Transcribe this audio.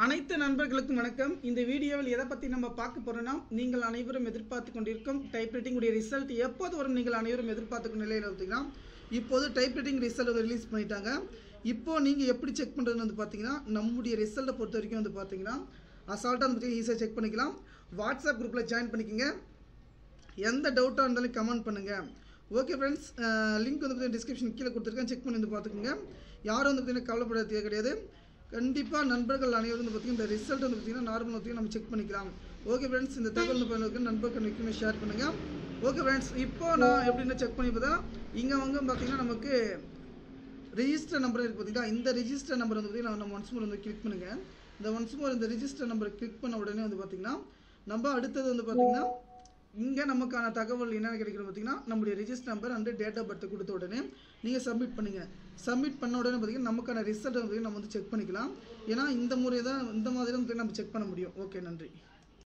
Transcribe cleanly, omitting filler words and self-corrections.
அனைத்து நண்பர்களுக்கும் வணக்கம். இந்த வீடியோவில் எதை பற்றி நம்ம பார்க்க போகிறோம்னா, நீங்கள் அனைவரும் எதிர்பார்த்து கொண்டிருக்கும் டைப்ரைட்டிங் உடைய ரிசல்ட் எப்போது வரும் நீங்கள் அனைவரும் எதிர்பார்த்துக்கும் நிலையில் பார்த்தீங்கன்னா, இப்போது டைப்ரைட்டிங் ரிசல்ட் ரிலீஸ் பண்ணிட்டாங்க. இப்போது நீங்கள் எப்படி செக் பண்ணுறதுன்னு வந்து பார்த்தீங்கன்னா, நம்முடைய ரிசல்ட்டை பொறுத்த வரைக்கும் வந்து பார்த்தீங்கன்னா அசால்ட்டாக வந்து ஈஸியாக செக் பண்ணிக்கலாம். வாட்ஸ்அப் குரூப்பில் ஜாயின் பண்ணிக்கோங்க. எந்த டவுட்டாக இருந்தாலும் கமெண்ட் பண்ணுங்கள். ஓகே ஃப்ரெண்ட்ஸ், லிங்க் வந்து பார்த்தீங்கன்னா டிஸ்கிரிப்ஷன் கீழே கொடுத்துருக்கேன், செக் பண்ணி வந்து பார்த்துக்கோங்க. யாரும் வந்து பார்த்தீங்கன்னா கவலைப்பட கிடையாது. கண்டிப்பாக நண்பர்கள் அனைவரும் வந்து பார்த்திங்கன்னா இந்த ரிசல்ட் வந்து பார்த்திங்கன்னா நார்மல் வந்து நம்ம செக் பண்ணிக்கலாம். ஓகே ஃப்ரெண்ட்ஸ், இந்த தகவல் வந்து நண்பர்கள் நிற்குமே ஷேர் பண்ணுங்கள். ஓகே ஃப்ரெண்ட்ஸ், இப்போ நான் எப்படின்னு செக் பண்ணி பார்த்தா இங்கே வந்து பார்த்திங்கன்னா நமக்கு ரெஜிஸ்டர் நம்பர் இருக்குது பார்த்திங்கன்னா. இந்த ரெஜிஸ்டர் நம்பர் வந்து பார்த்திங்கன்னா நம்ம ஒன்ஸ் மோர் வந்து கிளிக் பண்ணுங்கள். இந்த ஒன்ஸ் மோர் இந்த ரெஜிஸ்டர் நம்பரை கிளிக் பண்ண உடனே வந்து பார்த்திங்கன்னா நம்ம அடுத்தது வந்து பார்த்திங்கன்னா இங்கே நமக்கான தகவல் என்னென்ன கிடைக்கணும் பார்த்தீங்கன்னா, நம்முடைய register number and date of birth கொடுத்த உடனே நீங்கள் சப்மிட் பண்ணுங்கள். சப்மிட் பண்ண உடனே பார்த்தீங்கன்னா நமக்கான ரிசல்ட் வந்து நம்ம வந்து செக் பண்ணிக்கலாம். ஏன்னா இந்த மாதிரி தான் நம்ம செக் பண்ண முடியும். ஓகே, நன்றி.